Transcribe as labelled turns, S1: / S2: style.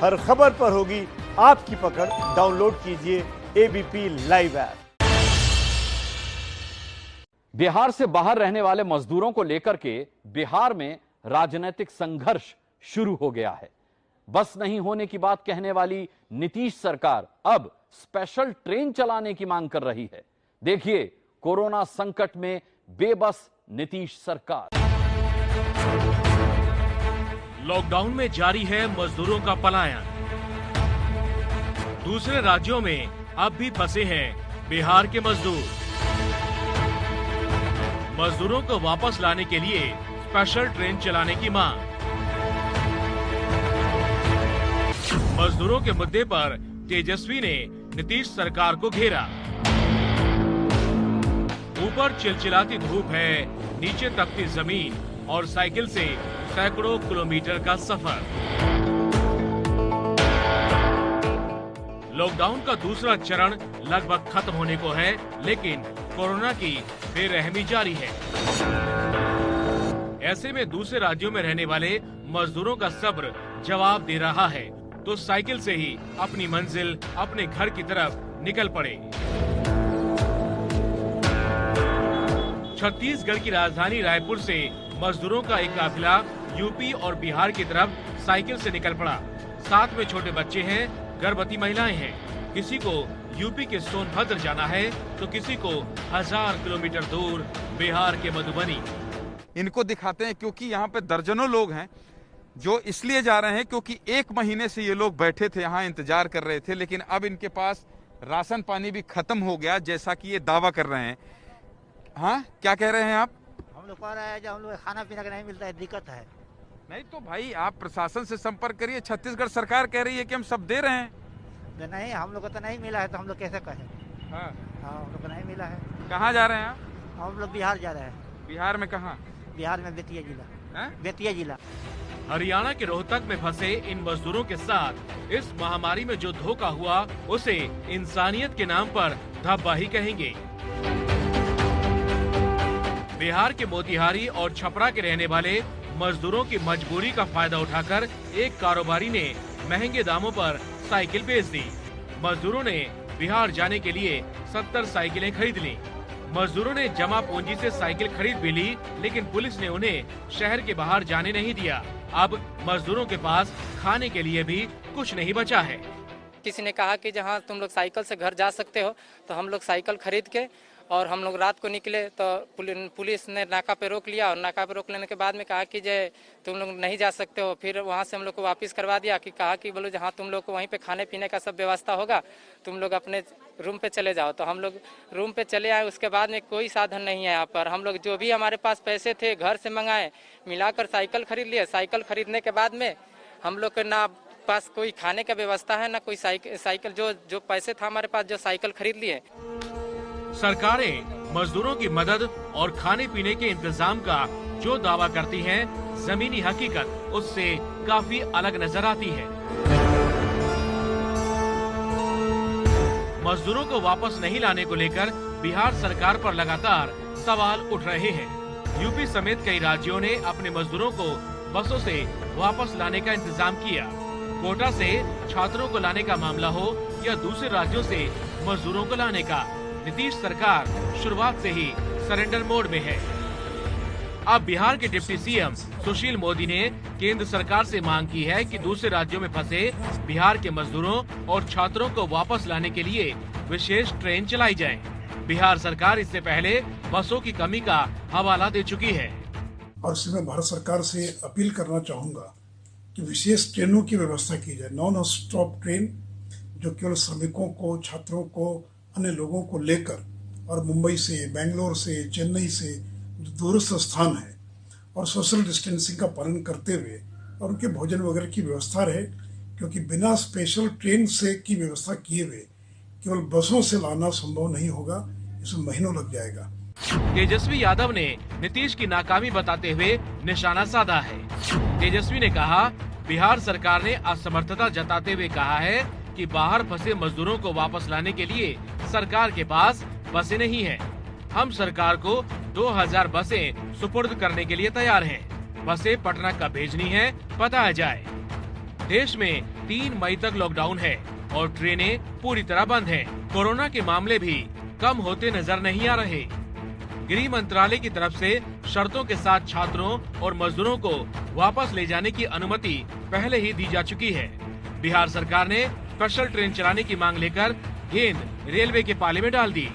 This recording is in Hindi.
S1: हर खबर पर होगी आपकी पकड़। डाउनलोड कीजिए एबीपी लाइव ऐप।
S2: बिहार से बाहर रहने वाले मजदूरों को लेकर के बिहार में राजनीतिक संघर्ष शुरू हो गया है। बस नहीं होने की बात कहने वाली नीतीश सरकार अब स्पेशल ट्रेन चलाने की मांग कर रही है। देखिए कोरोना संकट में बेबस नीतीश सरकार।
S3: लॉकडाउन में जारी है मजदूरों का पलायन। दूसरे राज्यों में अब भी फंसे हैं बिहार के मजदूर। मजदूरों को वापस लाने के लिए स्पेशल ट्रेन चलाने की मांग। मजदूरों के मुद्दे पर तेजस्वी ने नीतीश सरकार को घेरा। ऊपर चिलचिलाती धूप है, नीचे तपती जमीन और साइकिल से सैकड़ों किलोमीटर का सफर। लॉकडाउन का दूसरा चरण लगभग खत्म होने को है, लेकिन कोरोना की बेरहमी जारी है। ऐसे में दूसरे राज्यों में रहने वाले मजदूरों का सब्र जवाब दे रहा है, तो साइकिल से ही अपनी मंजिल, अपने घर की तरफ निकल पड़े। छत्तीसगढ़ की राजधानी रायपुर से मजदूरों का एक काफिला यूपी और बिहार की तरफ साइकिल से निकल पड़ा। साथ में छोटे बच्चे हैं, गर्भवती महिलाएं हैं। किसी को यूपी के सोनभद्र जाना है तो किसी को 1000 किलोमीटर दूर बिहार के मधुबनी।
S4: इनको दिखाते हैं क्योंकि यहाँ पे दर्जनों लोग हैं जो इसलिए जा रहे हैं क्योंकि 1 महीने से ये लोग बैठे थे, यहाँ इंतजार कर रहे थे, लेकिन अब इनके पास राशन पानी भी खत्म हो गया, जैसा कि ये दावा कर रहे हैं। हाँ, क्या कह रहे हैं आप?
S5: हम लोग कह रहे हैं जब हम लोग खाना पीना का नहीं मिलता है, दिक्कत है।
S4: नहीं तो भाई आप प्रशासन से संपर्क करिए। छत्तीसगढ़ सरकार कह रही है कि हम सब दे रहे हैं।
S5: नहीं, हम लोग को तो नहीं मिला है, तो हम लोग कैसे कहें?
S4: हाँ,
S5: हम लोग को नहीं मिला है।
S4: कहाँ जा रहे हैं आप?
S5: हम लोग बिहार जा रहे हैं।
S4: बिहार में कहाँ?
S5: बिहार में बेतिया जिला।
S4: है?
S5: बेतिया जिला।
S3: हरियाणा के रोहतक में फंसे इन मजदूरों के साथ इस महामारी में जो धोखा हुआ, उसे इंसानियत के नाम पर धब्बा ही कहेंगे। बिहार के मोतिहारी और छपरा के रहने वाले मजदूरों की मजबूरी का फायदा उठाकर एक कारोबारी ने महंगे दामों पर साइकिल बेच दी। मजदूरों ने बिहार जाने के लिए 70 साइकिलें खरीद ली। मजदूरों ने जमा पूंजी से साइकिल खरीद भी ली, लेकिन पुलिस ने उन्हें शहर के बाहर जाने नहीं दिया। अब मजदूरों के पास खाने के लिए भी कुछ नहीं बचा है।
S6: किसी ने कहा कि जहां तुम लोग साइकिल से घर जा सकते हो, तो हम लोग साइकिल खरीद के और हम लोग रात को निकले तो पुलिस ने नाका पे रोक लिया, और नाका पे रोक लेने के बाद में कहा कि जे तुम लोग नहीं जा सकते हो। फिर वहाँ से हम लोग को वापस करवा दिया कि कहा कि बोलो जहाँ तुम लोग को वहीं पे खाने पीने का सब व्यवस्था होगा, तुम लोग अपने रूम पे चले जाओ। तो हम लोग रूम पे चले आए। उसके बाद में कोई साधन नहीं है यहाँ पर। हम लोग जो भी हमारे पास पैसे थे घर से मंगाए, मिलाकर साइकिल खरीद लिए। साइकिल खरीदने के बाद में हम लोग के ना पास कोई खाने का व्यवस्था है, ना कोई साइकिल जो पैसे था हमारे पास, जो साइकिल खरीद लिए।
S3: सरकारें मजदूरों की मदद और खाने पीने के इंतजाम का जो दावा करती हैं, जमीनी हकीकत उससे काफी अलग नजर आती है। मजदूरों को वापस नहीं लाने को लेकर बिहार सरकार पर लगातार सवाल उठ रहे हैं। यूपी समेत कई राज्यों ने अपने मजदूरों को बसों से वापस लाने का इंतजाम किया। कोटा से छात्रों को लाने का मामला हो या दूसरे राज्यों से मजदूरों को लाने का, नीतीश सरकार शुरुआत से ही सरेंडर मोड में है। अब बिहार के डिप्टी सीएम सुशील मोदी ने केंद्र सरकार से मांग की है कि दूसरे राज्यों में फंसे बिहार के मजदूरों और छात्रों को वापस लाने के लिए विशेष ट्रेन चलाई जाए। बिहार सरकार इससे पहले बसों की कमी का हवाला दे चुकी है।
S7: और इसमें मैं भारत सरकार से अपील करना चाहूँगा कि विशेष ट्रेनों की व्यवस्था की जाए, नॉन स्टॉप ट्रेन, जो केवल श्रमिकों को, छात्रों को, अन्य लोगों को लेकर और मुंबई से, बेंगलोर से, चेन्नई से जो दूरस्थ स्थान है और सोशल डिस्टेंसिंग का पालन करते हुए और उनके भोजन वगैरह की व्यवस्था रहे, क्योंकि बिना स्पेशल ट्रेन से की व्यवस्था किए हुए केवल बसों से लाना संभव नहीं होगा, इसमें महीनों लग जाएगा।
S3: तेजस्वी यादव ने नीतीश की नाकामी बताते हुए निशाना साधा है। तेजस्वी ने कहा, बिहार सरकार ने असमर्थता जताते हुए कहा है कि बाहर फंसे मजदूरों को वापस लाने के लिए सरकार के पास बसें नहीं है। हम सरकार को 2000 बसें सुपुर्द करने के लिए तैयार हैं। बसें पटना कब भेजनी है बताया जाए। देश में 3 मई तक लॉकडाउन है और ट्रेनें पूरी तरह बंद हैं। कोरोना के मामले भी कम होते नजर नहीं आ रहे। गृह मंत्रालय की तरफ से शर्तों के साथ छात्रों और मजदूरों को वापस ले जाने की अनुमति पहले ही दी जा चुकी है। बिहार सरकार ने स्पेशल ट्रेन चलाने की मांग लेकर गेंद रेलवे के पाले में डाल दी।